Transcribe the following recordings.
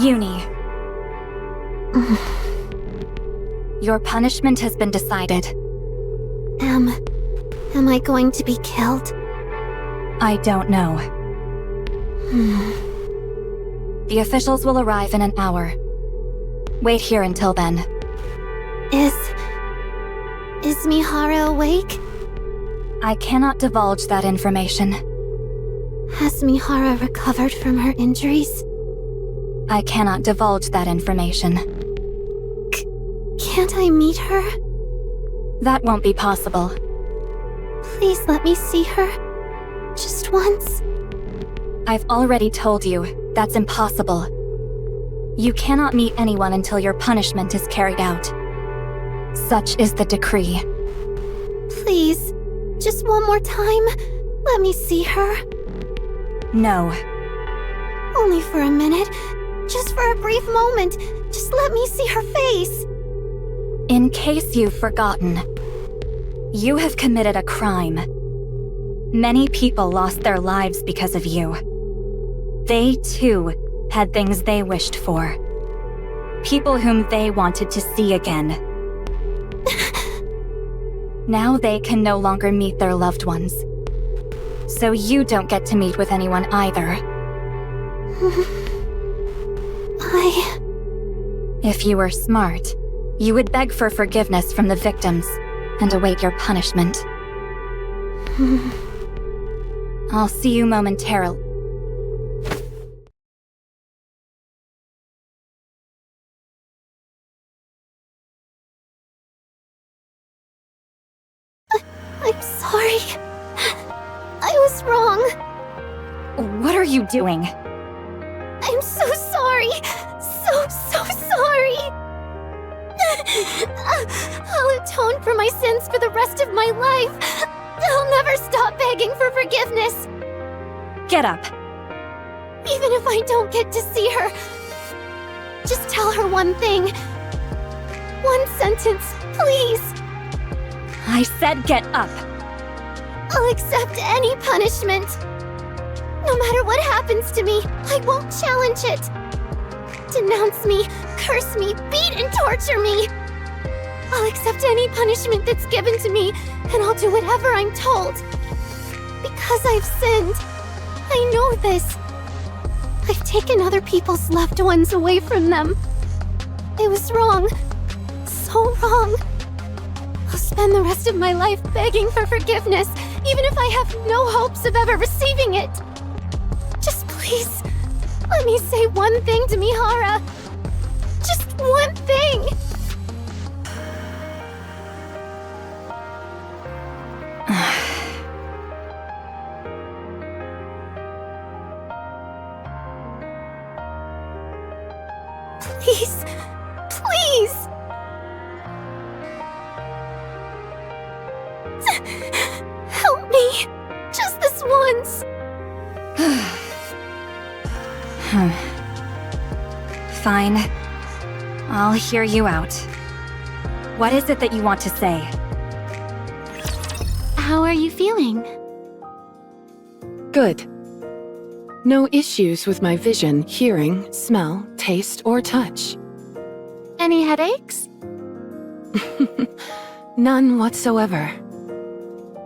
Yuni. Your punishment has been decided. Am I going to be killed? I don't know. The officials will arrive in an hour. Wait here until then. Is Mihara awake? I cannot divulge that information. Has Mihara recovered from her injuries? I cannot divulge that information. Can't I meet her? That won't be possible. Please let me see her. Just once. I've already told you, that's impossible. You cannot meet anyone until your punishment is carried out. Such is the decree. Please, just one more time. Let me see her. No. Only for a minute. Just for a brief moment. Just let me see her face. In case you've forgotten, you have committed a crime. Many people lost their lives because of you. They, too, had things they wished for. People whom they wanted to see again. Now they can no longer meet their loved ones. So you don't get to meet with anyone either. If you were smart, you would beg for forgiveness from the victims and await your punishment. I'll see you momentarily. I'm sorry. I was wrong. What are you doing? I'm so sorry. So sorry. I'll atone for my sins for the rest of my life. I'll never stop begging for forgiveness. Get up. Even if I don't get to see her, just tell her one thing. One sentence, please. I said get up. I'll accept any punishment. No matter what happens to me, I won't challenge it. Denounce me, curse me, beat and torture me. I'll accept any punishment that's given to me, and I'll do whatever I'm told. Because I've sinned. I know this. I've taken other people's loved ones away from them. It was wrong. So wrong. I'll spend the rest of my life begging for forgiveness, even if I have no hopes of ever receiving it. Just please, let me say one thing to Mihara. Just one thing. Please, please. Help me. Just this once. Fine. I'll hear you out. What is it that you want to say? How are you feeling? Good. No issues with my vision, hearing, smell, taste, or touch. Any headaches? None whatsoever.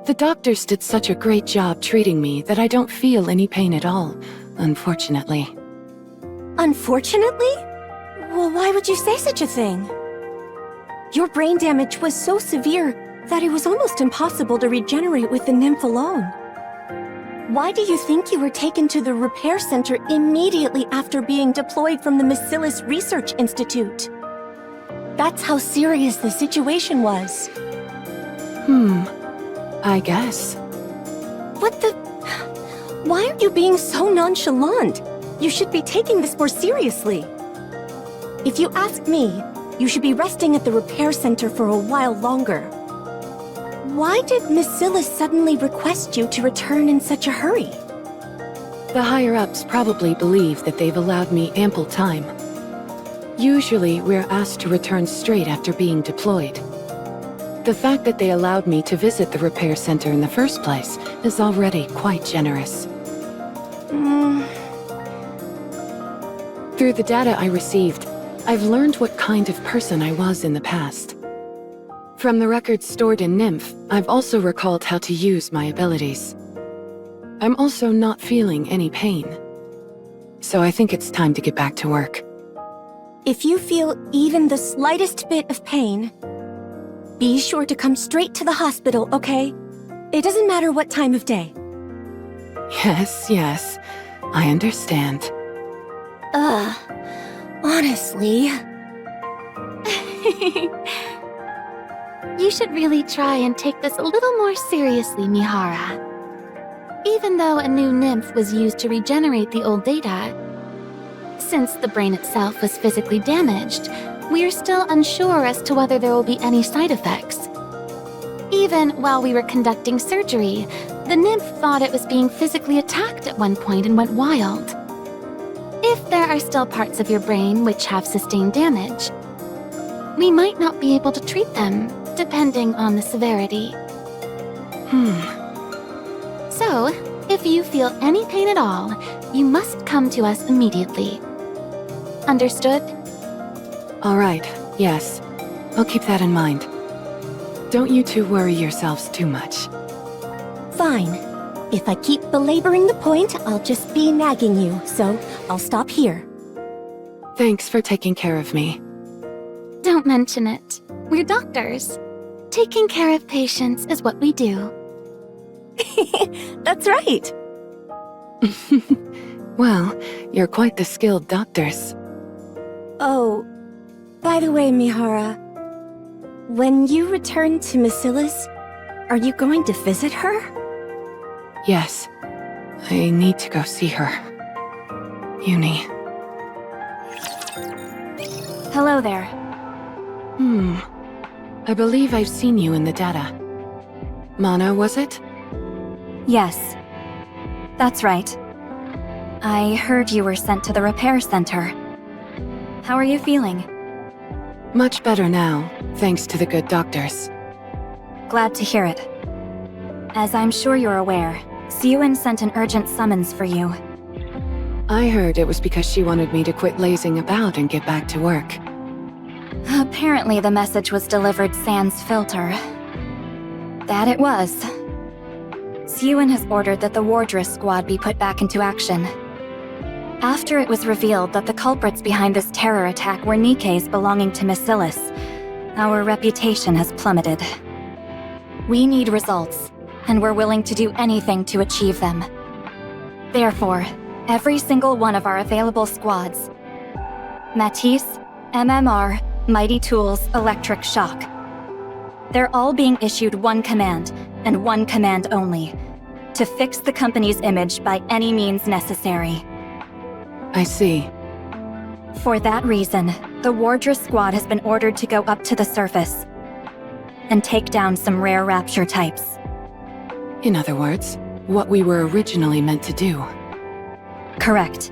The doctors did such a great job treating me that I don't feel any pain at all, unfortunately. Unfortunately? Well, why would you say such a thing? Your brain damage was so severe that it was almost impossible to regenerate with the nymph alone. Why do you think you were taken to the repair center immediately after being deployed from the Bacillus Research Institute? That's how serious the situation was. I guess. What the... Why are you being so nonchalant? You should be taking this more seriously. If you ask me, you should be resting at the repair center for a while longer. Why did Bacillus suddenly request you to return in such a hurry? The higher-ups probably believe that they've allowed me ample time. Usually, we're asked to return straight after being deployed. The fact that they allowed me to visit the repair center in the first place is already quite generous. Through the data I received, I've learned what kind of person I was in the past. From the records stored in Nymph, I've also recalled how to use my abilities. I'm also not feeling any pain. So I think it's time to get back to work. If you feel even the slightest bit of pain, be sure to come straight to the hospital, okay? It doesn't matter what time of day. Yes, I understand. Honestly... You should really try and take this a little more seriously, Mihara. Even though a new nymph was used to regenerate the old data, since the brain itself was physically damaged, we are still unsure as to whether there will be any side effects. Even while we were conducting surgery, the nymph thought it was being physically attacked at one point and went wild. If there are still parts of your brain which have sustained damage, we might not be able to treat them, depending on the severity. So, if you feel any pain at all, you must come to us immediately. Understood? All right, yes. I'll keep that in mind. Don't you two worry yourselves too much. Fine. If I keep belaboring the point, I'll just be nagging you, so I'll stop here. Thanks for taking care of me. Don't mention it. We're doctors. Taking care of patients is what we do. That's right. Well, you're quite the skilled doctors. Oh, by the way, Mihara, when you return to Macilis, are you going to visit her? Yes. I need to go see her. Yuni. Hello there. I believe I've seen you in the data. Mana, was it? Yes. That's right. I heard you were sent to the repair center. How are you feeling? Much better now, thanks to the good doctors. Glad to hear it. As I'm sure you're aware, Siyun sent an urgent summons for you. I heard it was because she wanted me to quit lazing about and get back to work. Apparently the message was delivered sans filter. That it was. Siyun has ordered that the Wordless squad be put back into action. After it was revealed that the culprits behind this terror attack were Nikke's belonging to Macilis, our reputation has plummeted. We need results, and we're willing to do anything to achieve them. Therefore, every single one of our available squads, Matisse, MMR, Mighty Tools, Electric Shock, they're all being issued one command, and one command only, to fix the company's image by any means necessary. I see. For that reason, the Wordless squad has been ordered to go up to the surface and take down some rare rapture types. In other words, what we were originally meant to do. Correct.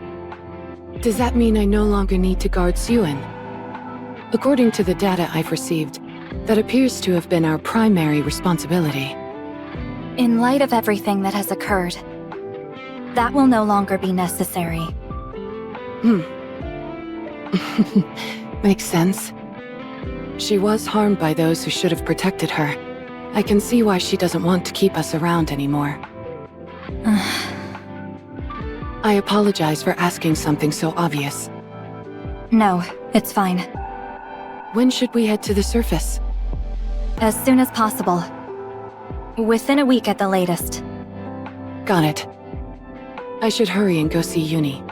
Does that mean I no longer need to guard Siyun? According to the data I've received, that appears to have been our primary responsibility. In light of everything that has occurred, that will no longer be necessary. Makes sense. She was harmed by those who should have protected her. I can see why she doesn't want to keep us around anymore. I apologize for asking something so obvious. No, it's fine. When should we head to the surface? As soon as possible. Within a week at the latest. Got it. I should hurry and go see Yuni.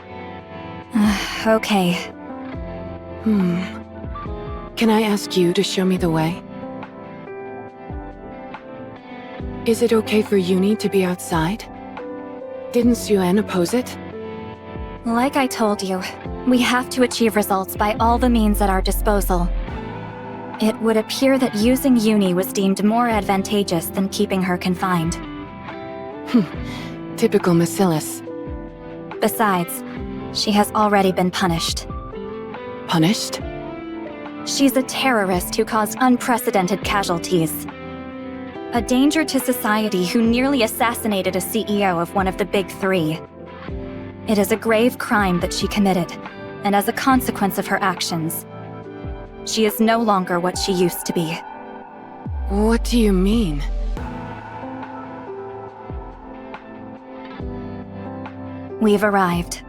Okay. Can I ask you to show me the way? Is it okay for Yuni to be outside? Didn't Siyun oppose it? Like I told you, we have to achieve results by all the means at our disposal. It would appear that using Yuni was deemed more advantageous than keeping her confined. Typical Macilis. Besides, she has already been punished. Punished? She's a terrorist who caused unprecedented casualties. A danger to society who nearly assassinated a CEO of one of the big three. It is a grave crime that she committed, and as a consequence of her actions, she is no longer what she used to be. What do you mean? We've arrived.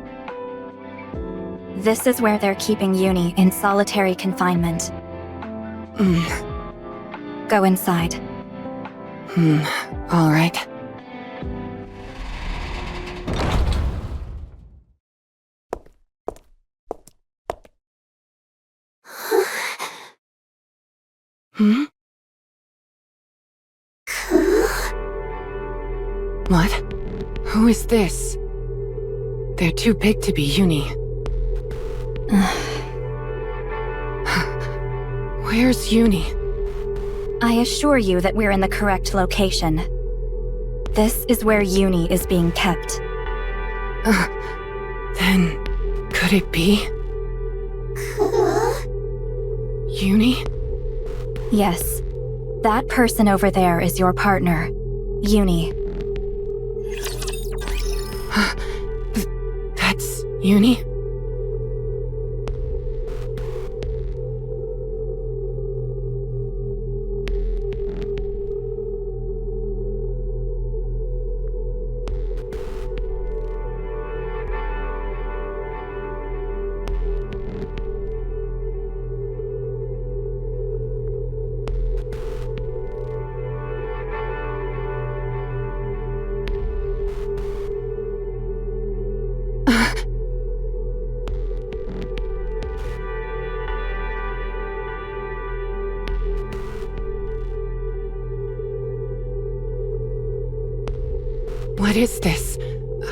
This is where they're keeping Yuni in solitary confinement. Go inside. All right. What? Who is this? They're too big to be Yuni. Where's Yuni? I assure you that we're in the correct location. This is where Yuni is being kept. Then, could it be? Yuni? Yes. That person over there is your partner, Yuni. That's Yuni? What is this?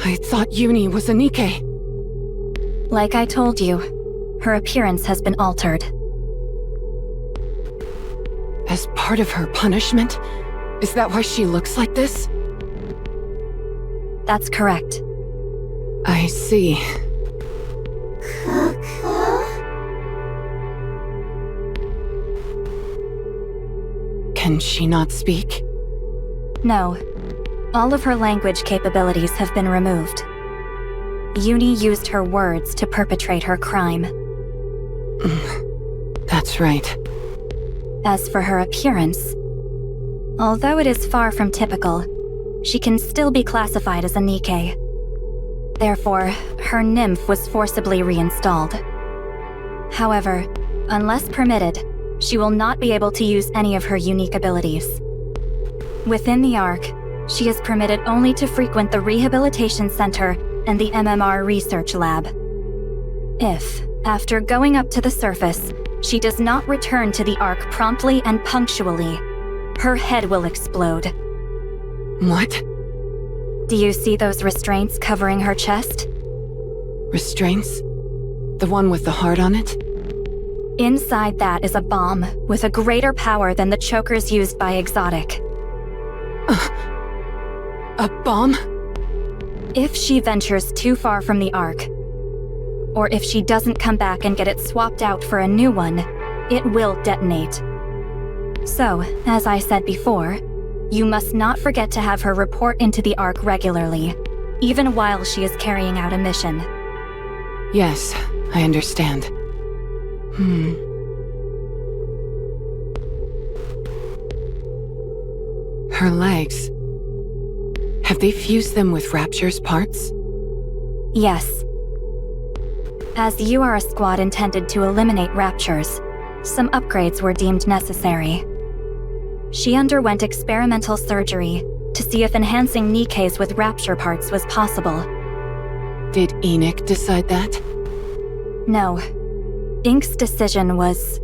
I thought Yuni was a Nikke. Like I told you, her appearance has been altered. As part of her punishment? Is that why she looks like this? That's correct. I see. Can she not speak? No. All of her language capabilities have been removed. Yuni used her words to perpetrate her crime. That's right. As for her appearance, although it is far from typical, she can still be classified as a Nikke. Therefore, her nymph was forcibly reinstalled. However, unless permitted, she will not be able to use any of her unique abilities. Within the Ark, she is permitted only to frequent the Rehabilitation Center and the MMR Research Lab. If, after going up to the surface, she does not return to the Ark promptly and punctually, her head will explode. What? Do you see those restraints covering her chest? Restraints? The one with the heart on it? Inside that is a bomb with a greater power than the chokers used by Exotic. A bomb? If she ventures too far from the Ark, or if she doesn't come back and get it swapped out for a new one, it will detonate. So, as I said before, you must not forget to have her report into the Ark regularly, even while she is carrying out a mission. Yes, I understand. Her legs. Have they fused them with Rapture's parts? Yes. As you are a squad intended to eliminate Raptures, some upgrades were deemed necessary. She underwent experimental surgery to see if enhancing Nikke's with Rapture parts was possible. Did Enoch decide that? No. Ink's decision was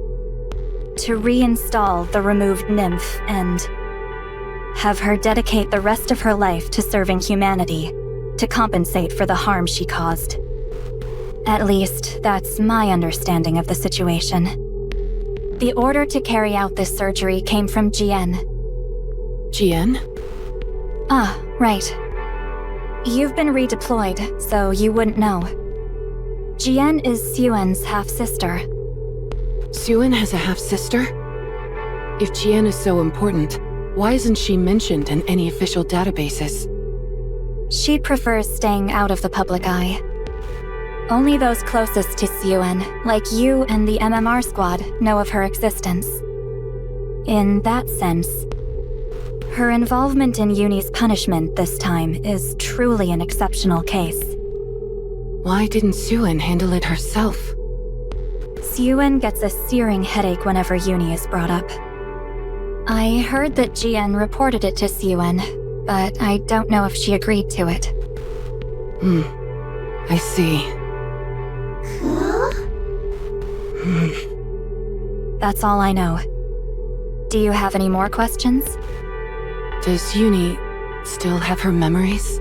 to reinstall the removed nymph and have her dedicate the rest of her life to serving humanity, to compensate for the harm she caused. At least, that's my understanding of the situation. The order to carry out this surgery came from Jien. Jien? Ah, right. You've been redeployed, so you wouldn't know. Jien is Suen's half-sister. Suen has a half-sister? If Jien is so important, why isn't she mentioned in any official databases? She prefers staying out of the public eye. Only those closest to Siyuen, like you and the MMR squad, know of her existence. In that sense, her involvement in Yuni's punishment this time is truly an exceptional case. Why didn't Siyuen handle it herself? Siyuen gets a searing headache whenever Yuni is brought up. I heard that GN reported it to Siyuen, but I don't know if she agreed to it. I see. That's all I know. Do you have any more questions? Does Yuni still have her memories?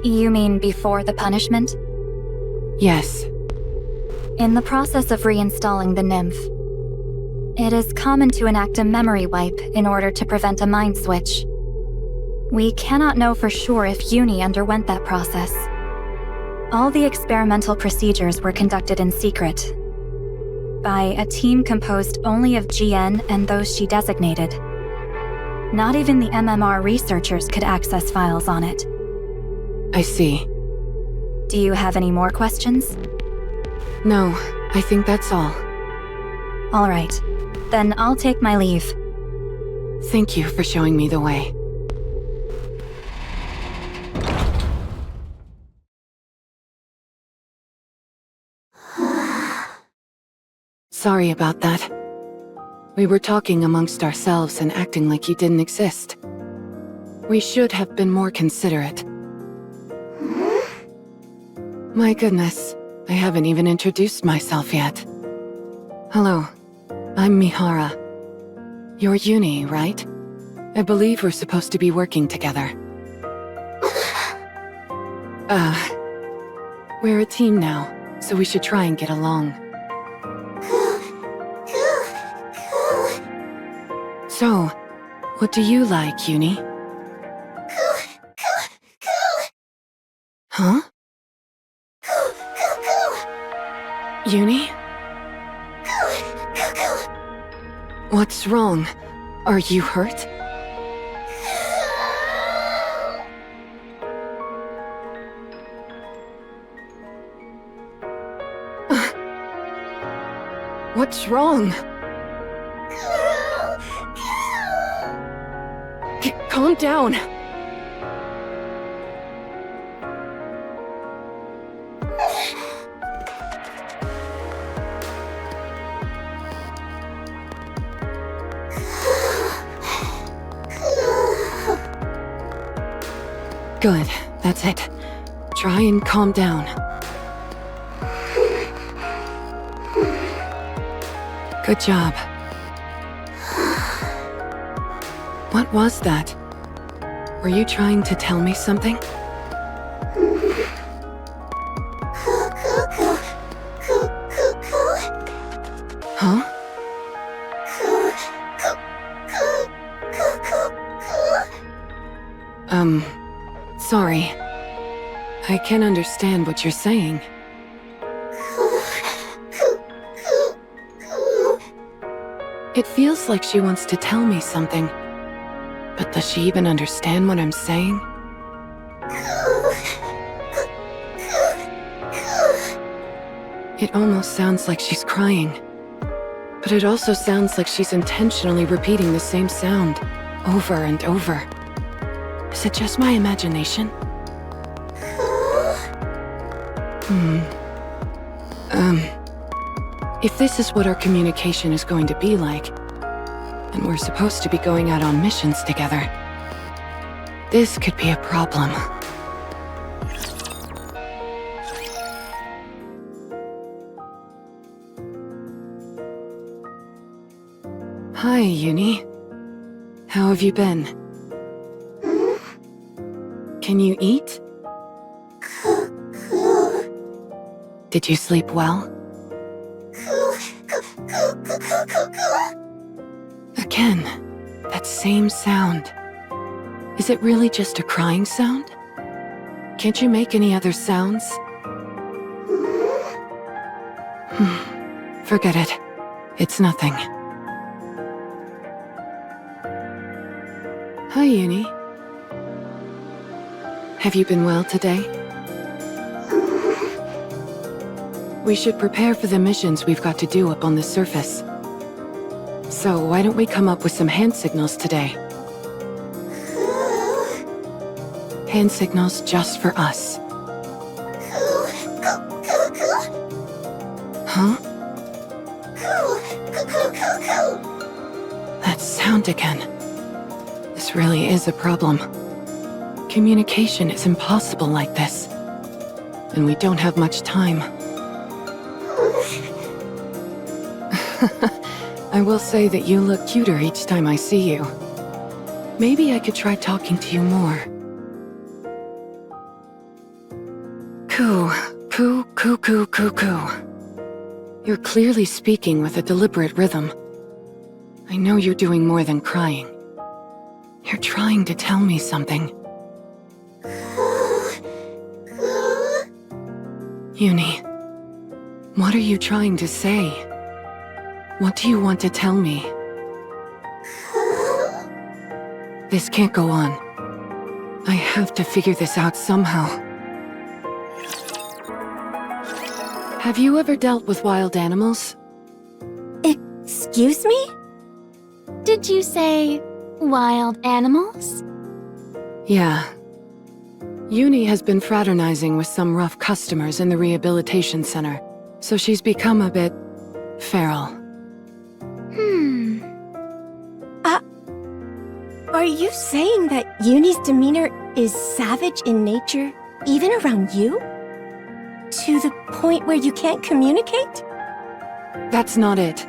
You mean before the punishment? Yes. In the process of reinstalling the nymph, it is common to enact a memory wipe in order to prevent a mind switch. We cannot know for sure if Yuni underwent that process. All the experimental procedures were conducted in secret, by a team composed only of GN and those she designated. Not even the MMR researchers could access files on it. I see. Do you have any more questions? No, I think that's all. All right. Then I'll take my leave. Thank you for showing me the way. Sorry about that. We were talking amongst ourselves and acting like you didn't exist. We should have been more considerate. My goodness, I haven't even introduced myself yet. Hello, I'm Mihara. You're Yuni, right? I believe we're supposed to be working together. We're a team now, so we should try and get along. So, what do you like, Yuni? Huh? Yuni? What's wrong? Are you hurt? What's wrong? Calm down. Good, that's it. Try and calm down. Good job. What was that? Were you trying to tell me something? Huh? Sorry. I can't understand what you're saying. It feels like she wants to tell me something. But does she even understand what I'm saying? It almost sounds like she's crying. But it also sounds like she's intentionally repeating the same sound, over and over. Is it just my imagination? If this is what our communication is going to be like, and we're supposed to be going out on missions together, this could be a problem. Hi, Yuni. How have you been? Can you eat? Did you sleep well? Again, that same sound. Is it really just a crying sound? Can't you make any other sounds? Forget it. It's nothing. Hi, Yuni. Have you been well today? We should prepare for the missions we've got to do up on the surface. So why don't we come up with some hand signals today? Hand signals just for us. Huh? That sound again. This really is a problem. Communication is impossible like this. And we don't have much time. I will say that you look cuter each time I see you. Maybe I could try talking to you more. Coo, coo, coo, coo, coo, coo. You're clearly speaking with a deliberate rhythm. I know you're doing more than crying. You're trying to tell me something. Yuni, what are you trying to say? What do you want to tell me? This can't go on. I have to figure this out somehow. Have you ever dealt with wild animals? Excuse me? Did you say wild animals? Yeah. Yuni has been fraternizing with some rough customers in the rehabilitation center, so she's become a bit feral. Are you saying that Yuni's demeanor is savage in nature, even around you? To the point where you can't communicate? That's not it.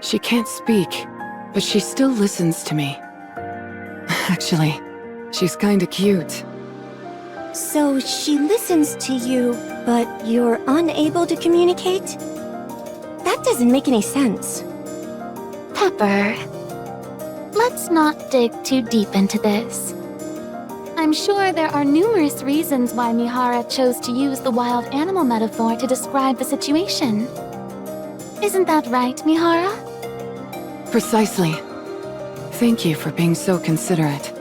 She can't speak, but she still listens to me. Actually, she's kinda cute. So she listens to you, but you're unable to communicate? That doesn't make any sense. Pepper, let's not dig too deep into this. I'm sure there are numerous reasons why Mihara chose to use the wild animal metaphor to describe the situation. Isn't that right, Mihara? Precisely. Thank you for being so considerate.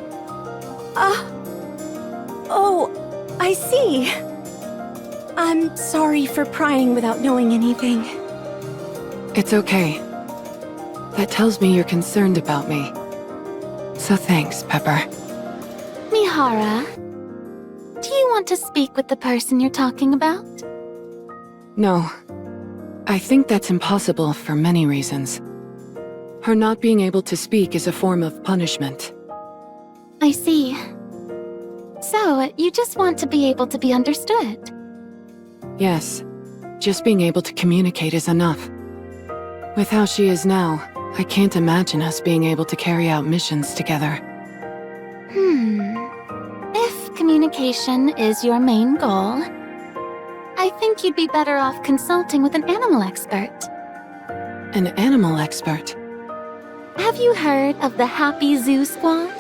Oh, I see. I'm sorry for prying without knowing anything. It's okay. That tells me you're concerned about me. So thanks, Pepper. Mihara, do you want to speak with the person you're talking about? No. I think that's impossible for many reasons. Her not being able to speak is a form of punishment. I see. So, you just want to be able to be understood? Yes. Just being able to communicate is enough. With how she is now, I can't imagine us being able to carry out missions together. If communication is your main goal, I think you'd be better off consulting with an animal expert. An animal expert? Have you heard of the Happy Zoo Squad?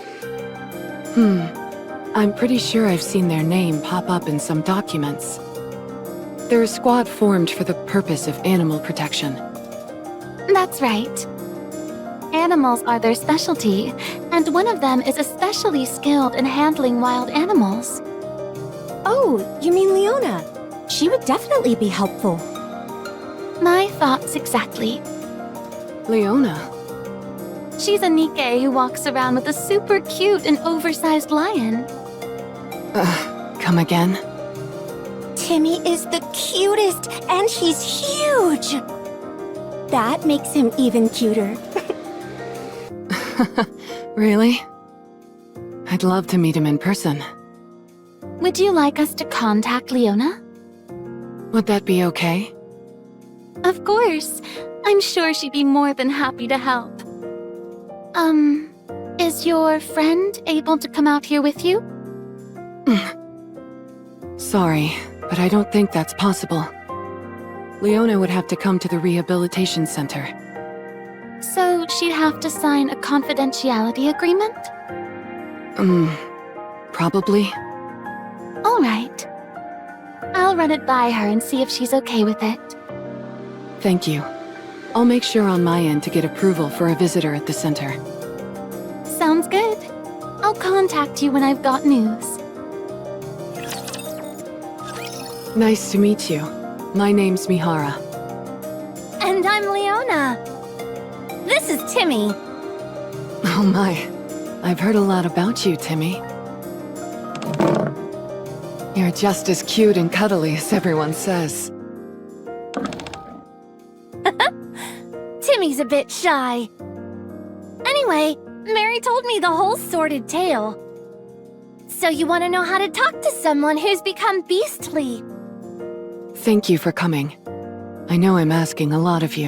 I'm pretty sure I've seen their name pop up in some documents. They're a squad formed for the purpose of animal protection. That's right. Animals are their specialty, and one of them is especially skilled in handling wild animals. Oh, you mean Leona? She would definitely be helpful. My thoughts exactly. Leona? She's a Nikke who walks around with a super cute and oversized lion. Come again? Timmy is the cutest, and he's huge! That makes him even cuter. Really? I'd love to meet him in person. Would you like us to contact Leona? Would that be okay? Of course. I'm sure she'd be more than happy to help. Is your friend able to come out here with you? Sorry, but I don't think that's possible. Leona would have to come to the rehabilitation center. So she'd have to sign a confidentiality agreement? Probably. All right. I'll run it by her and see if she's okay with it. Thank you. I'll make sure on my end to get approval for a visitor at the center. Sounds good. I'll contact you when I've got news. Nice to meet you. My name's Mihara. And I'm Leona. This is Timmy. Oh my. I've heard a lot about you, Timmy. You're just as cute and cuddly as everyone says. Timmy's a bit shy. Anyway, Mary told me the whole sordid tale. So you want to know how to talk to someone who's become beastly? Thank you for coming. I know I'm asking a lot of you.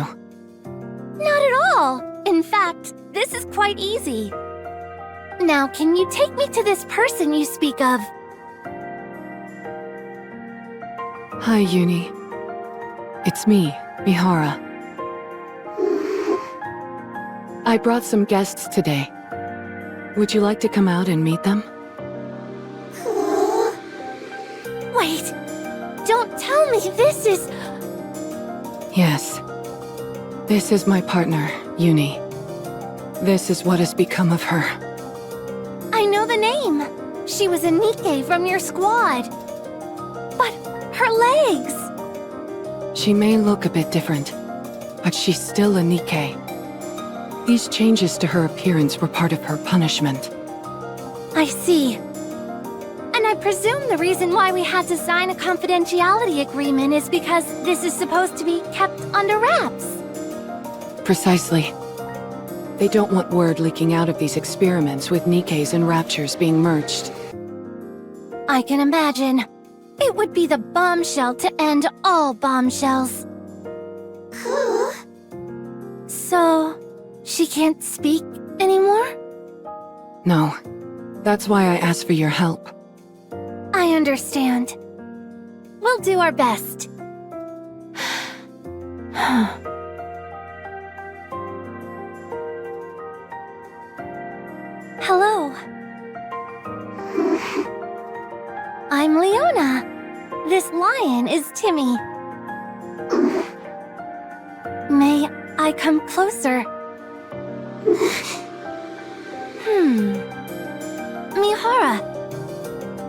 Not at all. In fact, this is quite easy. Now, can you take me to this person you speak of? Hi, Yuni. It's me, Mihara. I brought some guests today. Would you like to come out and meet them? Wait! Don't tell me this is... Yes. This is my partner, Yuni. This is what has become of her. I know the name. She was a Nikke from your squad. But her legs... She may look a bit different, but she's still a Nikke. These changes to her appearance were part of her punishment. I see. And I presume the reason why we had to sign a confidentiality agreement is because this is supposed to be kept under wraps. Precisely. They don't want word leaking out of these experiments with Nikkes and Raptures being merged. I can imagine. It would be the bombshell to end all bombshells. So, she can't speak anymore? No. That's why I asked for your help. I understand. We'll do our best. Hello. I'm Leona. This lion is Timmy. May I come closer? Mihara.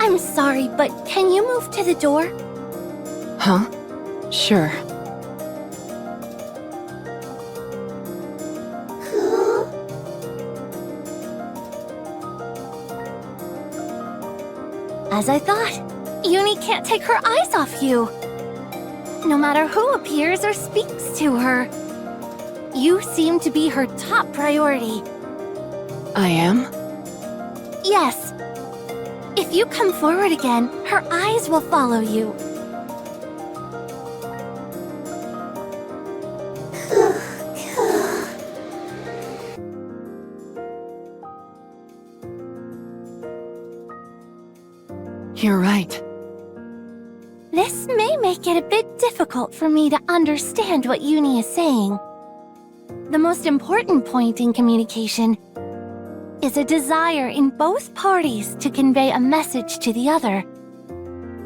I'm sorry, but can you move to the door? Huh? Sure. As I thought, Yuni can't take her eyes off you. No matter who appears or speaks to her. You seem to be her top priority. I am? Yes. If you come forward again, her eyes will follow you. You're right. This may make it a bit difficult for me to understand what Yuni is saying. The most important point in communication is a desire in both parties to convey a message to the other.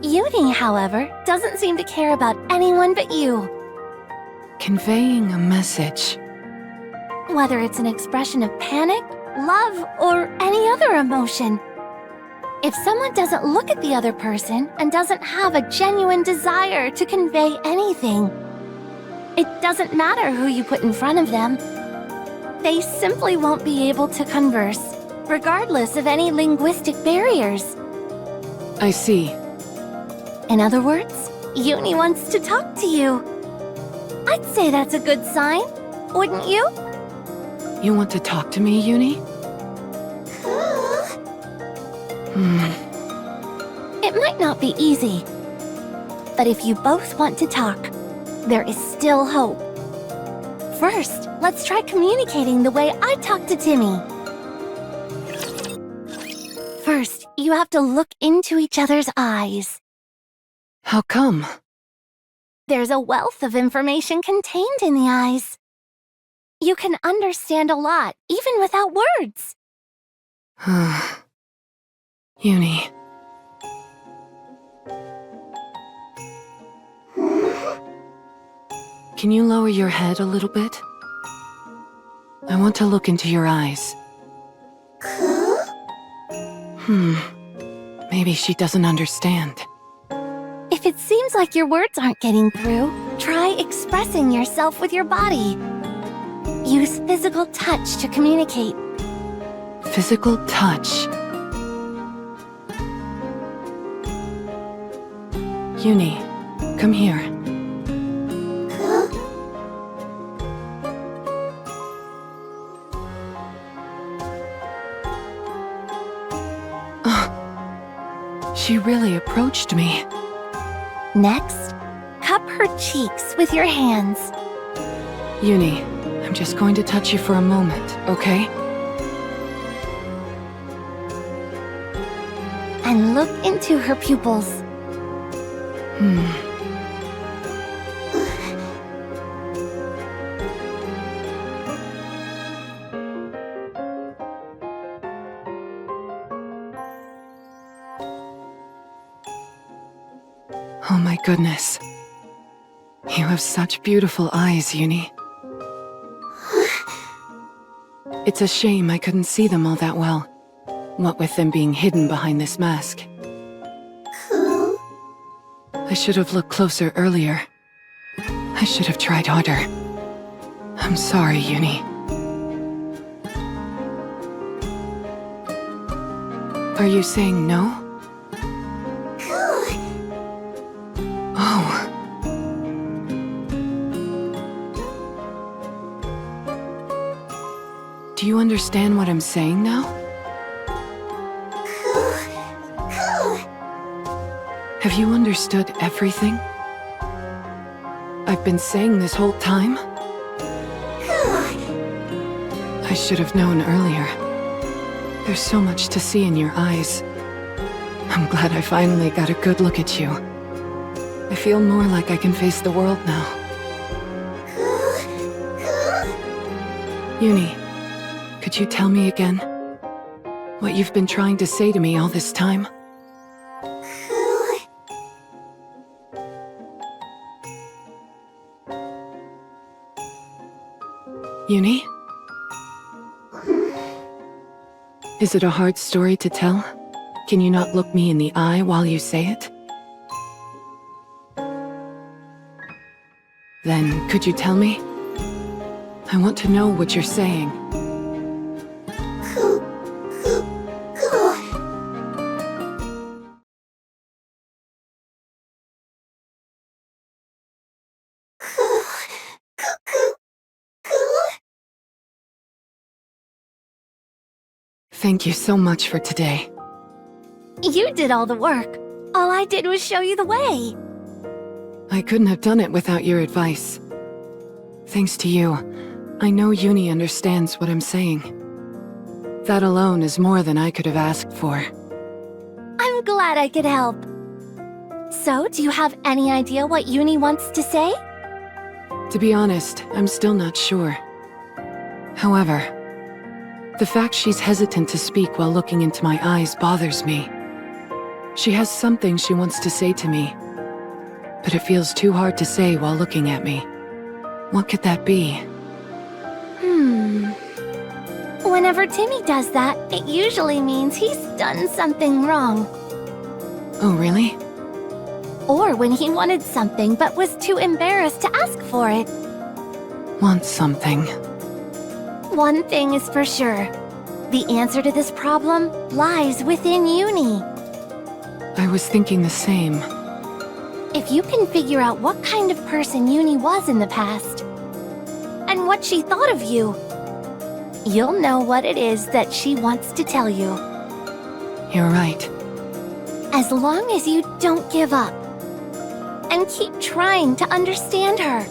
Yuni, however, doesn't seem to care about anyone but you. Conveying a message. Whether it's an expression of panic, love, or any other emotion. If someone doesn't look at the other person and doesn't have a genuine desire to convey anything, it doesn't matter who you put in front of them. They simply won't be able to converse, regardless of any linguistic barriers. I see. In other words, Yuni wants to talk to you. I'd say that's a good sign, wouldn't you? You want to talk to me, Yuni? It might not be easy, but if you both want to talk, there is still hope. First, let's try communicating the way I talk to Timmy. First, you have to look into each other's eyes. How come? There's a wealth of information contained in the eyes. You can understand a lot, even without words. Yuni. Can you lower your head a little bit? I want to look into your eyes. Maybe she doesn't understand. If If it seems like your words aren't getting through, try expressing yourself with your body. Use physical touch to communicate. Physical touch. Yuni, come here. She really approached me. Next, cup her cheeks with your hands. Yuni, I'm just going to touch you for a moment, okay? And look into her pupils. Oh my goodness. You have such beautiful eyes, Yuni. It's a shame I couldn't see them all that well. What with them being hidden behind this mask. I should have looked closer earlier. I should have tried harder. I'm sorry, Yuni. Are you saying no? Oh. Do you understand what I'm saying now? Have you understood everything? I've been saying this whole time? I should have known earlier. There's so much to see in your eyes. I'm glad I finally got a good look at you. I feel more like I can face the world now. Yuni, could you tell me again what you've been trying to say to me all this time? Yuni? Is it a hard story to tell? Can you not look me in the eye while you say it? Then, could you tell me? I want to know what you're saying. Thank you so much for today. You did all the work. All I did was show you the way. I couldn't have done it without your advice. Thanks to you, I know Yuni understands what I'm saying. That alone is more than I could have asked for. I'm glad I could help. So, do you have any idea what Yuni wants to say? To be honest, I'm still not sure. However, the fact she's hesitant to speak while looking into my eyes bothers me. She has something she wants to say to me, but it feels too hard to say while looking at me. What could that be? Whenever Timmy does that, it usually means he's done something wrong. Oh, really? Or when he wanted something but was too embarrassed to ask for it. Want something? One thing is for sure. The answer to this problem lies within Yuni. I was thinking the same. If you can figure out what kind of person Yuni was in the past, and what she thought of you, you'll know what it is that she wants to tell you. You're right. As long as you don't give up, and keep trying to understand her,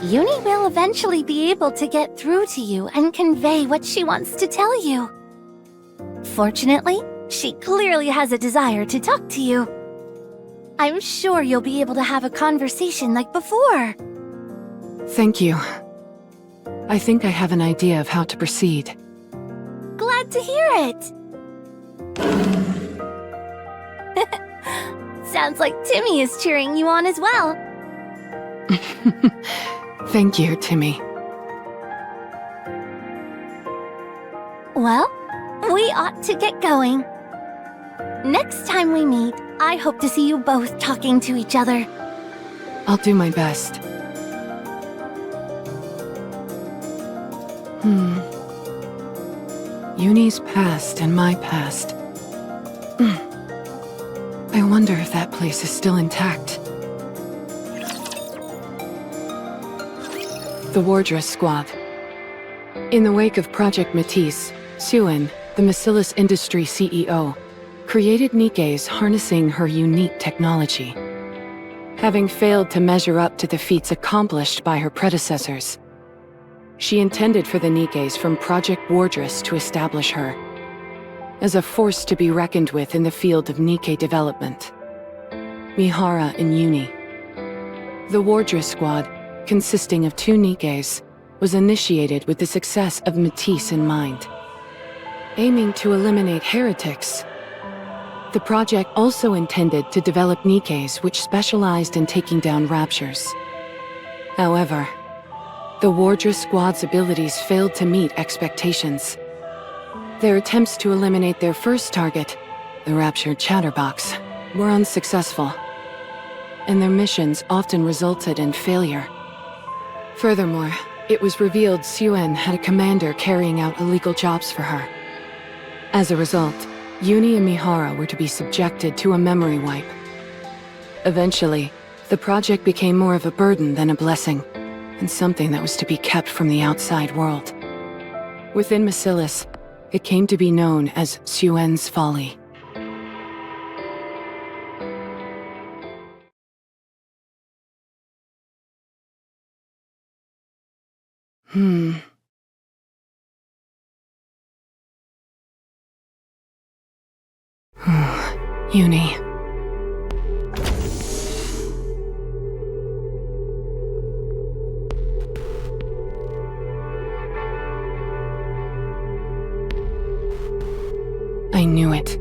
Yuni will eventually be able to get through to you and convey what she wants to tell you. Fortunately, she clearly has a desire to talk to you. I'm sure you'll be able to have a conversation like before. Thank you. I think I have an idea of how to proceed. Glad to hear it! Sounds like Timmy is cheering you on as well. Thank you, Timmy. Well, we ought to get going. Next time we meet, I hope to see you both talking to each other. I'll do my best. Yuni's past and my past. I wonder if that place is still intact. The Wordless Squad. In the wake of Project Matisse, Suen, the Bacillus Industry CEO, created Nikke's harnessing her unique technology. Having failed to measure up to the feats accomplished by her predecessors, she intended for the Nikkes from Project Wordless to establish her as a force to be reckoned with in the field of Nikke development. Mihara and Yuni. The Wordless Squad, consisting of 2 Nikkes, was initiated with the success of Matisse in mind. Aiming to eliminate heretics, the project also intended to develop Nikkes which specialized in taking down raptures. However, the Wordless Squad's abilities failed to meet expectations. Their attempts to eliminate their first target, the raptured Chatterbox, were unsuccessful, and their missions often resulted in failure. Furthermore, it was revealed Suen had a commander carrying out illegal jobs for her. As a result, Yuni and Mihara were to be subjected to a memory wipe. Eventually, the project became more of a burden than a blessing, and something that was to be kept from the outside world. Within Bacillus, it came to be known as Suen's Folly. Yuni. I knew it.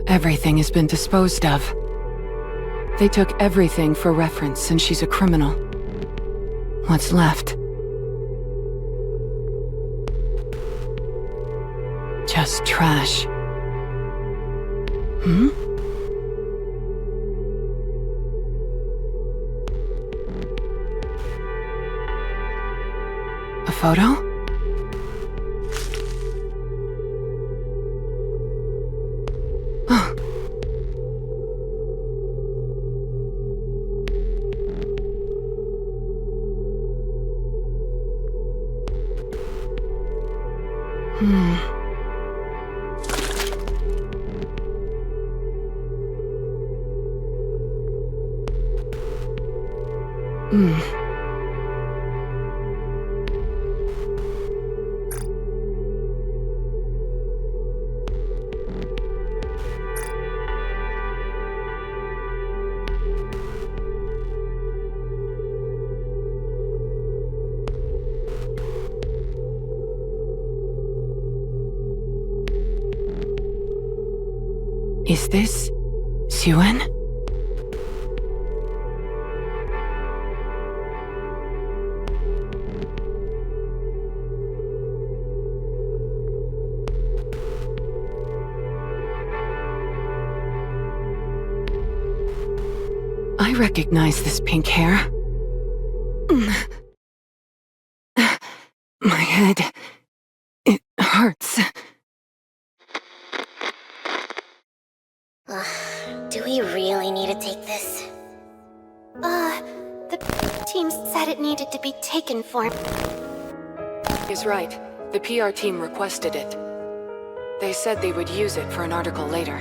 Everything has been disposed of. They took everything for reference, and she's a criminal. What's left? Just trash. A photo? Is this Suen? I recognize this pink hair. My head... it hurts. Do we really need to take this? The team said it needed to be taken for... He's right. The PR team requested it. They said they would use it for an article later.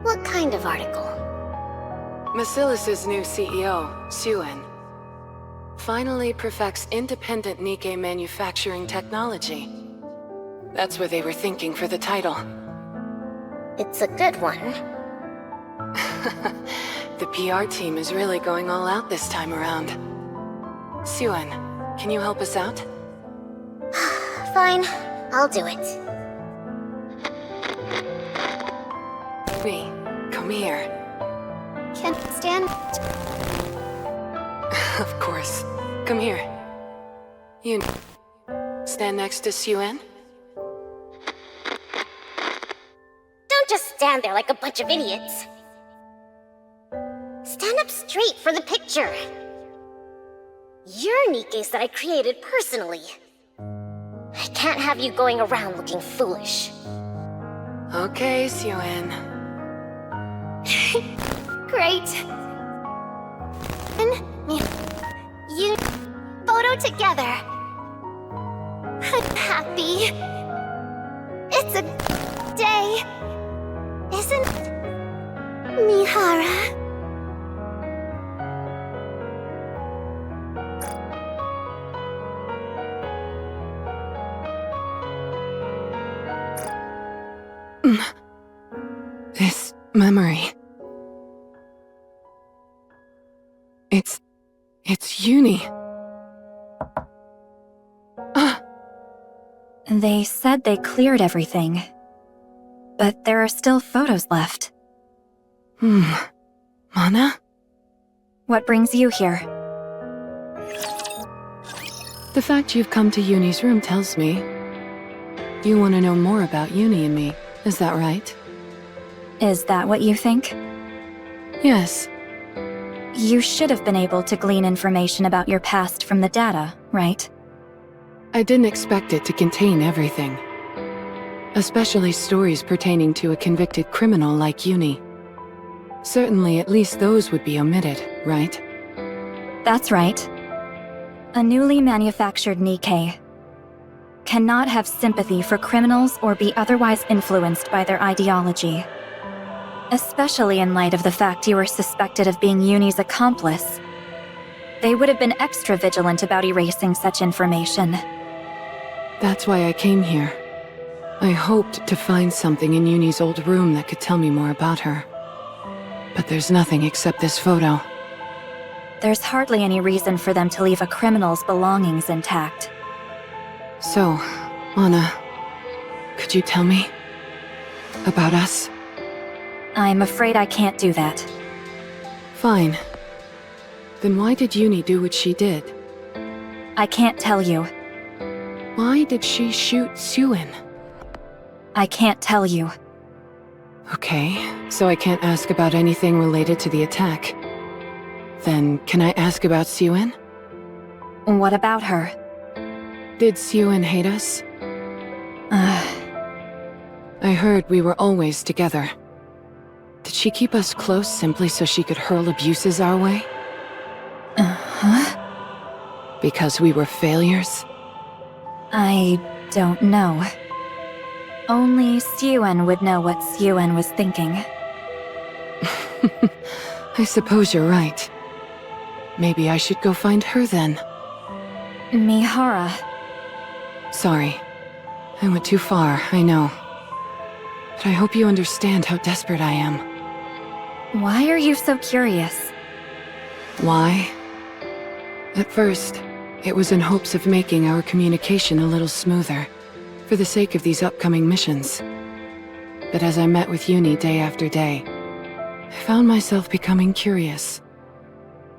What kind of article? Bacillus's new CEO, Suen, finally perfects independent Nikke manufacturing technology. That's what they were thinking for the title. It's a good one. The PR team is really going all out this time around. Suen, can you help us out? Fine, I'll do it. Me, come here. Can't stand. Of course. Come here. Yuni. Stand next to Suen? Don't just stand there like a bunch of idiots. Stand up straight for the picture. You're Nikke's that I created personally. I can't have you going around looking foolish. Okay, Suen. Great. And you photo together. I'm happy. It's a day, isn't it, Mihara? This memory. It's Yuni. They said they cleared everything, but there are still photos left. Mana? What brings you here? The fact you've come to Yuni's room tells me you want to know more about Yuni and me. Is that right? Is that what you think? Yes. You should have been able to glean information about your past from the data, right? I didn't expect it to contain everything. Especially stories pertaining to a convicted criminal like Yuni. Certainly at least those would be omitted, right? That's right. A newly manufactured Nikke cannot have sympathy for criminals or be otherwise influenced by their ideology. Especially in light of the fact you were suspected of being Yuni's accomplice. They would have been extra vigilant about erasing such information. That's why I came here. I hoped to find something in Yuni's old room that could tell me more about her. But there's nothing except this photo. There's hardly any reason for them to leave a criminal's belongings intact. So, Mana, could you tell me about us? I'm afraid I can't do that. Fine. Then why did Yuni do what she did? I can't tell you. Why did she shoot Suen? I can't tell you. Okay, so I can't ask about anything related to the attack. Then, can I ask about Suen? What about her? Did Suen hate us? I heard we were always together. Did she keep us close simply so she could hurl abuses our way? Huh? Because we were failures? I don't know. Only Suen would know what Suen was thinking. I suppose you're right. Maybe I should go find her then. Mihara. Sorry. I went too far, I know. But I hope you understand how desperate I am. Why are you so curious? Why? At first, it was in hopes of making our communication a little smoother, for the sake of these upcoming missions. But as I met with Yuni day after day, I found myself becoming curious.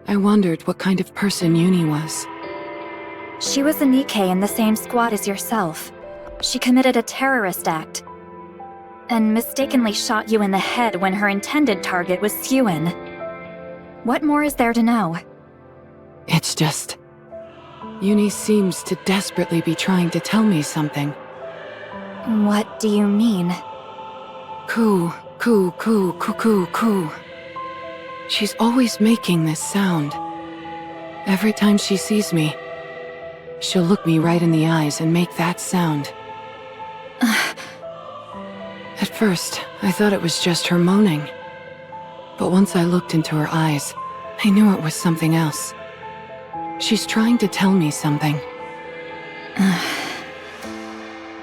I wondered what kind of person Yuni was. She was a Nikke in the same squad as yourself. She committed a terrorist act, and mistakenly shot you in the head when her intended target was Suen. What more is there to know? It's just... Yuni seems to desperately be trying to tell me something. What do you mean? Coo, coo, coo, coo, coo, coo. She's always making this sound. Every time she sees me, she'll look me right in the eyes and make that sound. At first, I thought it was just her moaning. But once I looked into her eyes, I knew it was something else. She's trying to tell me something.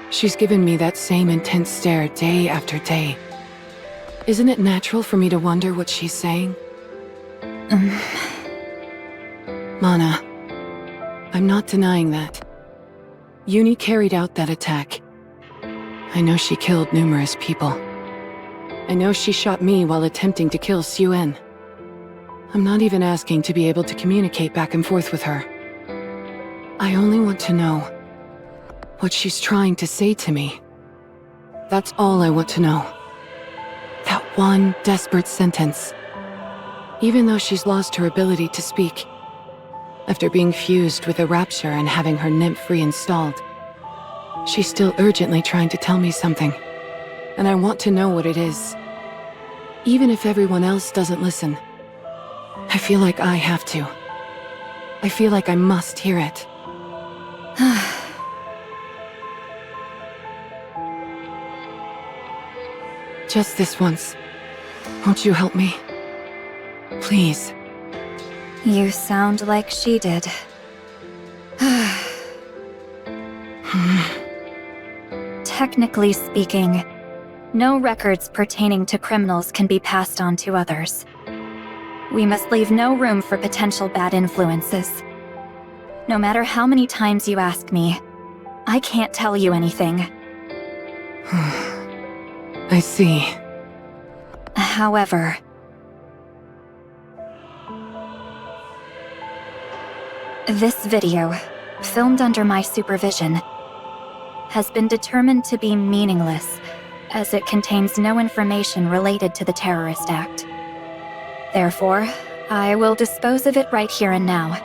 She's given me that same intense stare day after day. Isn't it natural for me to wonder what she's saying? Mana, I'm not denying that. Yuni carried out that attack. I know she killed numerous people. I know she shot me while attempting to kill Suen. I'm not even asking to be able to communicate back and forth with her. I only want to know what she's trying to say to me. That's all I want to know. That one desperate sentence. Even though she's lost her ability to speak, after being fused with a rapture and having her nymph reinstalled, she's still urgently trying to tell me something, and I want to know what it is. Even if everyone else doesn't listen, I feel like I have to. I feel like I must hear it. Just this once. Won't you help me? Please. You sound like she did. Technically speaking, no records pertaining to criminals can be passed on to others. We must leave no room for potential bad influences. No matter how many times you ask me, I can't tell you anything. I see. However, this video, filmed under my supervision, has been determined to be meaningless, as it contains no information related to the terrorist act. Therefore, I will dispose of it right here and now.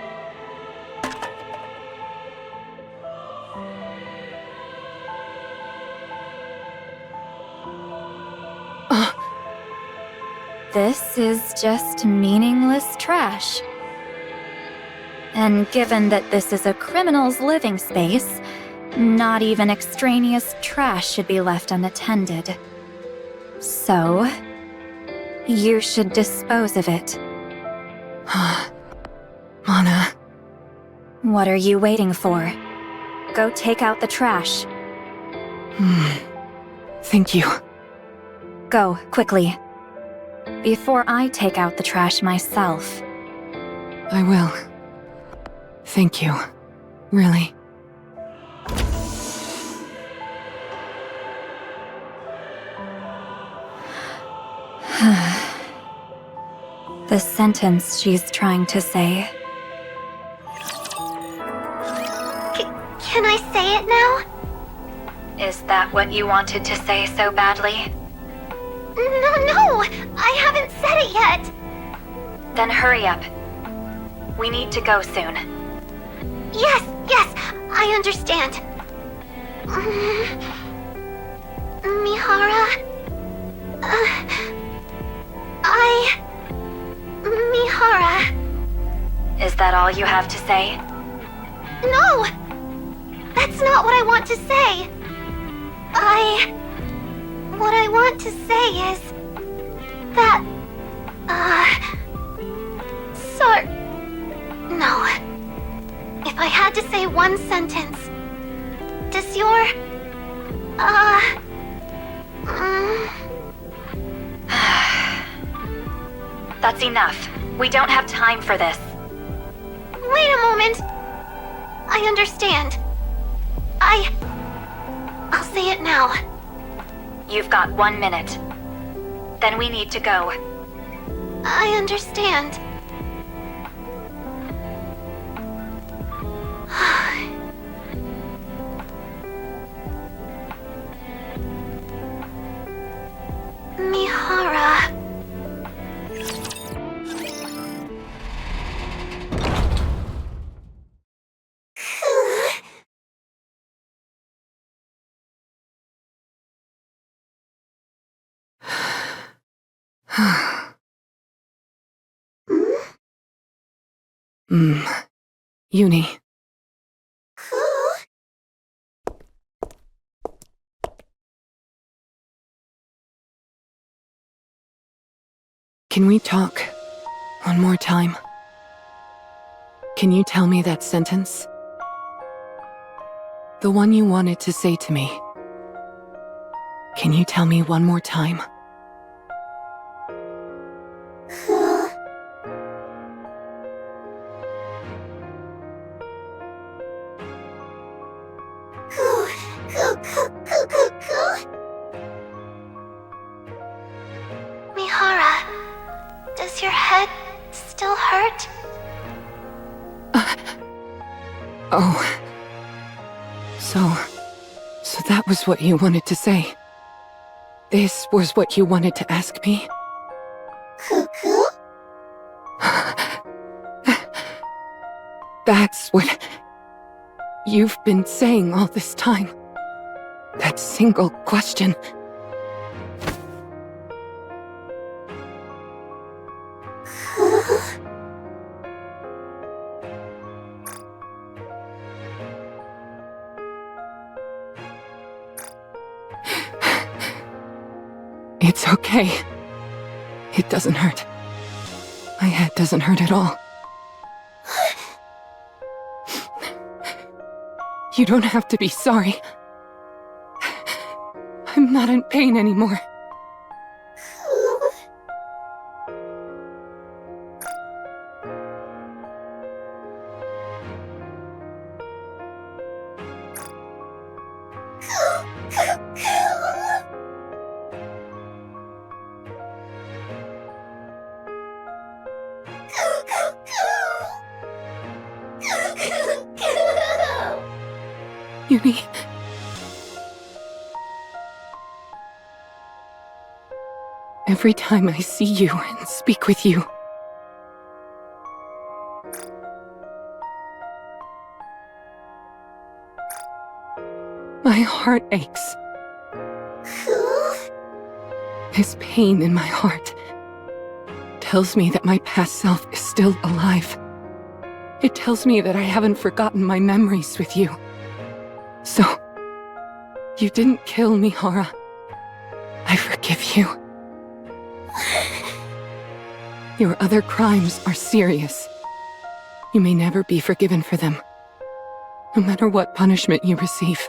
This is just meaningless trash. And given that this is a criminal's living space, not even extraneous trash should be left unattended. So, you should dispose of it. Mana. What are you waiting for? Go take out the trash. Thank you. Go, quickly. Before I take out the trash myself. I will. Thank you. Really. The sentence she's trying to say. Can I say it now? Is that what you wanted to say so badly? No, I haven't said it yet. Then hurry up. We need to go soon. Yes, I understand. Mihara... Mihara... Is that all you have to say? No! That's not what I want to say. What I want to say is... that... No. If I had to say one sentence... Does your... That's enough. We don't have time for this. Wait a moment. I understand. I'll say it now. You've got 1 minute. Then we need to go. I understand. Mihara... Yuni. Can we talk one more time? Can you tell me that sentence? The one you wanted to say to me. Can you tell me one more time? your head still hurt? Oh. So that was what you wanted to say. This was what you wanted to ask me? Cuckoo? That's what you've been saying all this time. That single question. It's okay. It doesn't hurt. My head doesn't hurt at all. You don't have to be sorry. I'm not in pain anymore. Yuni. Every time I see you and speak with you, my heart aches. This pain in my heart tells me that my past self is still alive. It tells me that I haven't forgotten my memories with you. So, you didn't kill Mihara. I forgive you. Your other crimes are serious. You may never be forgiven for them, no matter what punishment you receive.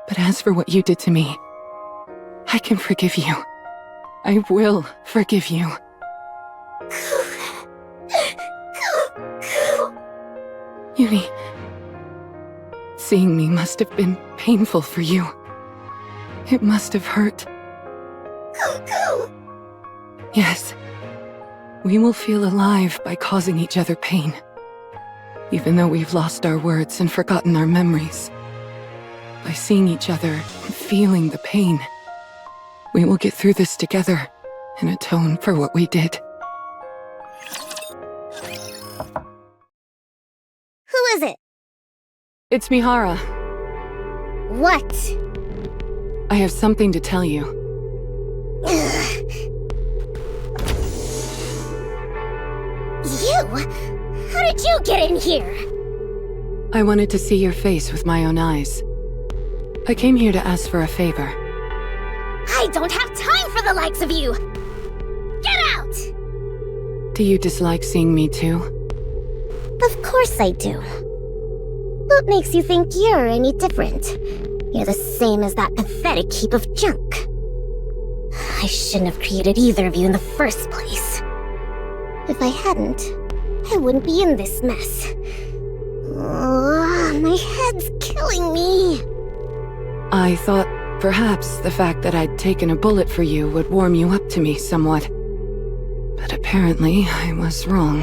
But as for what you did to me, I can forgive you. I will forgive you. Yuni, seeing me must have been painful for you. It must have hurt. Yes. We will feel alive by causing each other pain. Even though we've lost our words and forgotten our memories. By seeing each other and feeling the pain, we will get through this together and atone for what we did. Who is it? It's Mihara. What? I have something to tell you. You? How did you get in here? I wanted to see your face with my own eyes. I came here to ask for a favor. I don't have time for the likes of you! Get out! Do you dislike seeing me too? Of course I do. What makes you think you're any different? You're the same as that pathetic heap of junk. I shouldn't have created either of you in the first place. If I hadn't, I wouldn't be in this mess. My head's killing me. I thought perhaps the fact that I'd taken a bullet for you would warm you up to me somewhat. But apparently, I was wrong.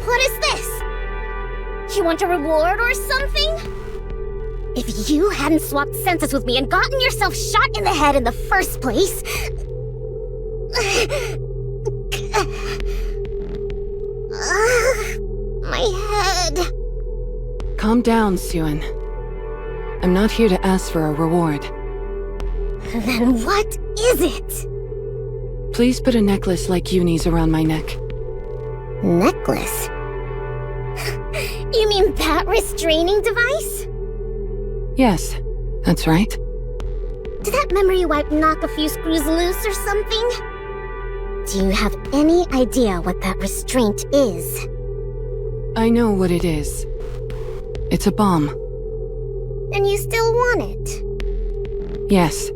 What is this? You want a reward or something? If you hadn't swapped senses with me and gotten yourself shot in the head in the first place... my head... Calm down, Suen. I'm not here to ask for a reward. Then what is it? Please put a necklace like Yuni's around my neck. Necklace? You mean that restraining device? Yes, that's right. Did that memory wipe knock a few screws loose or something? Do you have any idea what that restraint is? I know what it is. It's a bomb. And you still want it? Yes.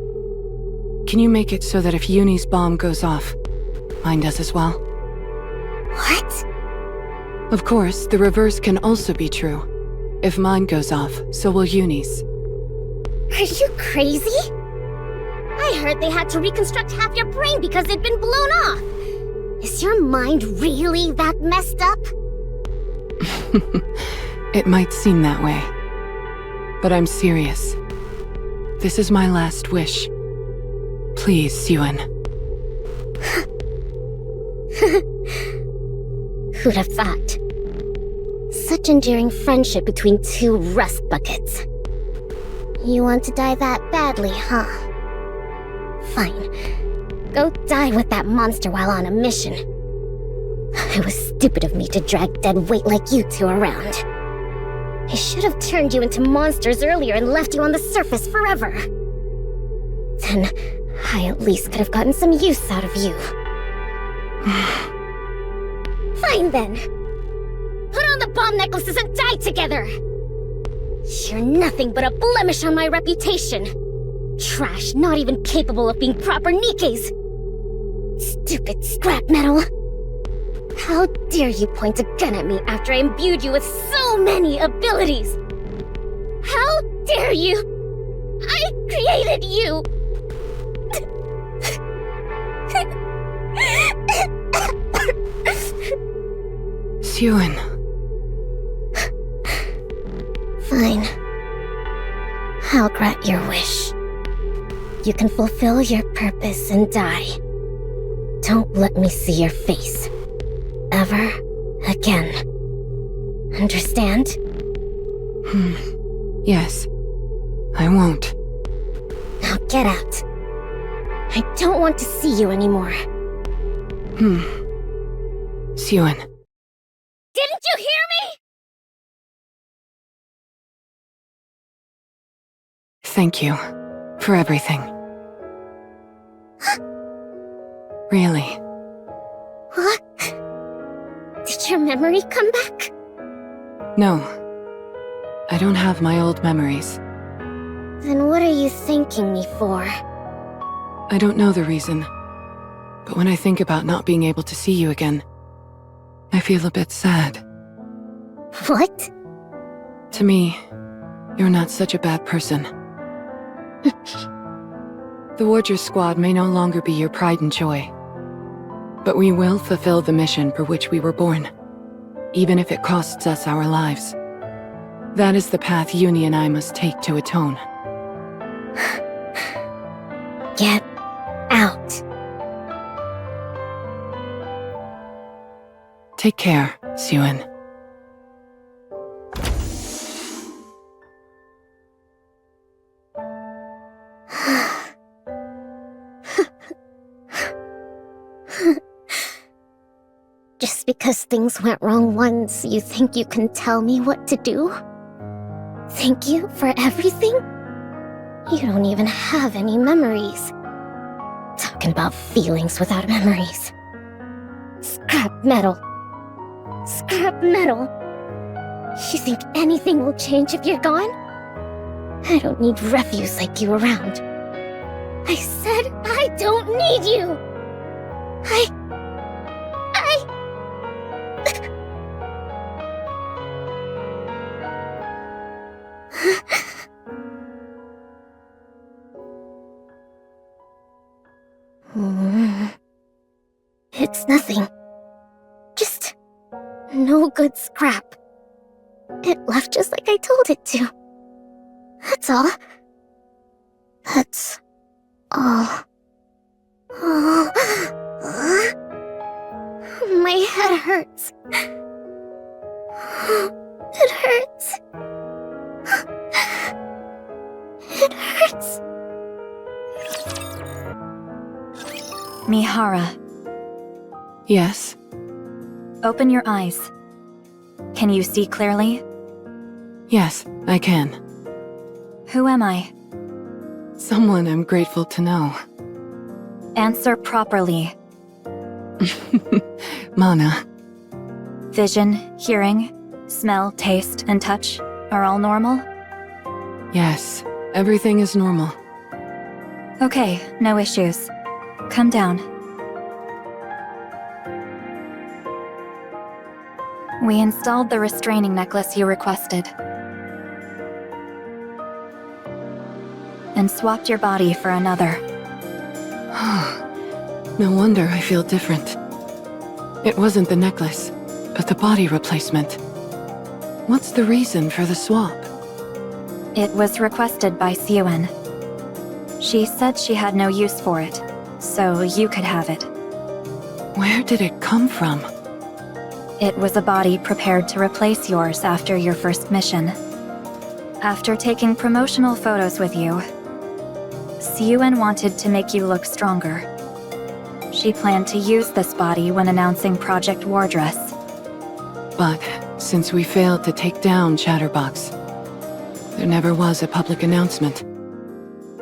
Can you make it so that if Yuni's bomb goes off, mine does as well? What? Of course, the reverse can also be true. If mine goes off, so will Yuni's. Are you crazy? I heard they had to reconstruct half your brain because it'd been blown off. Is your mind really that messed up? It might seem that way. But I'm serious. This is my last wish. Please, Yun. Who'd have thought? Such enduring friendship between two rust buckets. You want to die that badly, huh? Fine. Go die with that monster while on a mission. It was stupid of me to drag dead weight like you two around. I should have turned you into monsters earlier and left you on the surface forever. Then, I at least could have gotten some use out of you. Fine then. Put on the bomb necklaces and die together! You're nothing but a blemish on my reputation. Trash, not even capable of being proper Nikkes. Stupid scrap metal. How dare you point a gun at me after I imbued you with so many abilities? How dare you? I created you! Yun. Fine. I'll grant your wish. You can fulfill your purpose and die. Don't let me see your face. Ever again. Understand? Yes. I won't. Now get out. I don't want to see you anymore. Yun. Didn't you hear me? Thank you for everything. Really. What? Did your memory come back? No. I don't have my old memories. Then what are you thanking me for? I don't know the reason. But when I think about not being able to see you again, I feel a bit sad. What? To me, you're not such a bad person. The Warrior Squad may no longer be your pride and joy. But we will fulfill the mission for which we were born, even if it costs us our lives. That is the path Yuni and I must take to atone. Get out. Take care, Yun. Just because things went wrong once, you think you can tell me what to do? Thank you for everything? You don't even have any memories. Talking about feelings without memories. Scrap metal. Scrap metal. You think anything will change if you're gone? I don't need refuse like you around. I said I don't need you! It's nothing. Just no good scrap. It left just like I told it to. That's all. That's all. My head hurts. It hurts. It hurts. Mihara, Yes? open your eyes. Can you see clearly? Yes, I can. Who am I? Someone I'm grateful to know. Answer properly. Mana. Vision, hearing, smell, taste, and touch are all normal? Yes, everything is normal. Okay, no issues. Come down. We installed the restraining necklace you requested. And swapped your body for another. No wonder I feel different. It wasn't the necklace, but the body replacement. What's the reason for the swap? It was requested by Siyuen. She said she had no use for it, so you could have it. Where did it come from? It was a body prepared to replace yours after your first mission. After taking promotional photos with you, Siyuen wanted to make you look stronger. She planned to use this body when announcing Project Wordless. But since we failed to take down Chatterbox, there never was a public announcement,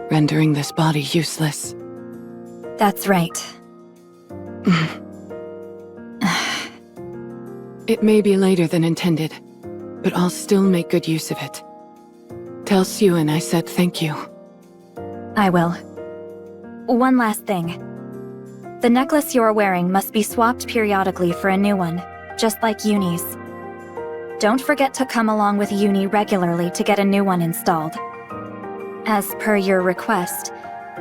rendering this body useless. That's right. It may be later than intended, but I'll still make good use of it. Tell Siyuen I said thank you. I will. One last thing. The necklace you're wearing must be swapped periodically for a new one, just like Yuni's. Don't forget to come along with Yuni regularly to get a new one installed. As per your request,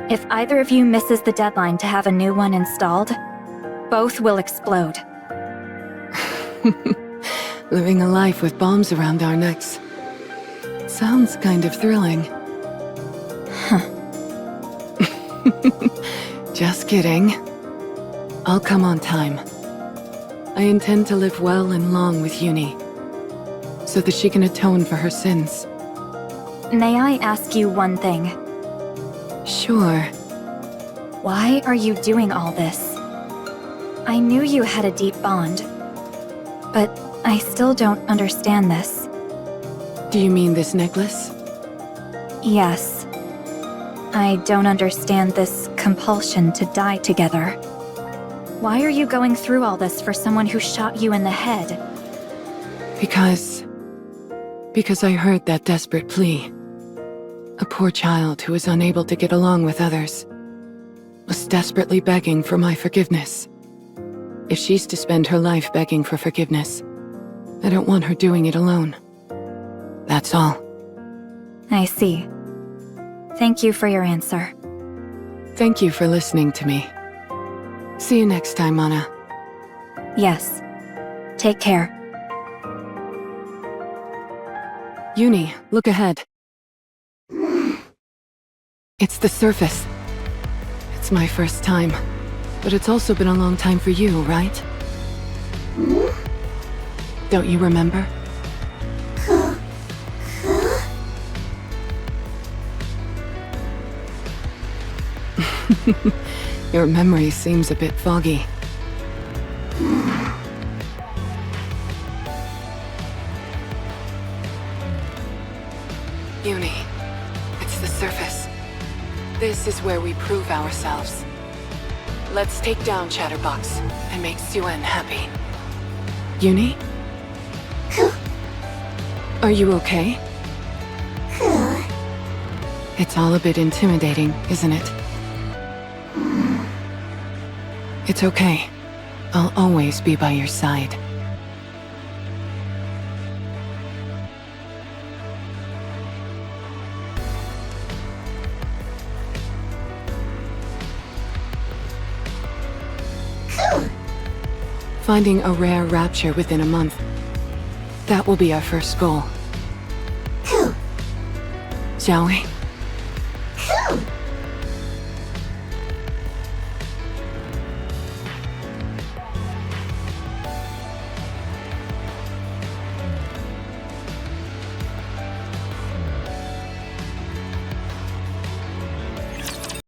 if either of you misses the deadline to have a new one installed, both will explode. Living a life with bombs around our necks. Sounds kind of thrilling. Huh. Just kidding. I'll come on time. I intend to live well and long with Yuni, so that she can atone for her sins. May I ask you one thing? Sure. Why are you doing all this? I knew you had a deep bond, but I still don't understand this. Do you mean this necklace? Yes. I don't understand this compulsion to die together. Why are you going through all this for someone who shot you in the head? Because I heard that desperate plea. A poor child who was unable to get along with others was desperately begging for my forgiveness. If she's to spend her life begging for forgiveness, I don't want her doing it alone. That's all. I see. Thank you for your answer. Thank you for listening to me. See you next time, Anna. Yes. Take care. Yuni, look ahead. It's the surface. It's my first time, but it's also been a long time for you, right? Don't you remember? Your memory seems a bit foggy. Yuni, it's the surface. This is where we prove ourselves. Let's take down Chatterbox and make Siyuen happy. Yuni? Are you okay? It's all a bit intimidating, isn't it? It's okay. I'll always be by your side. Finding a rare rapture within a month. That will be our first goal. Shall we?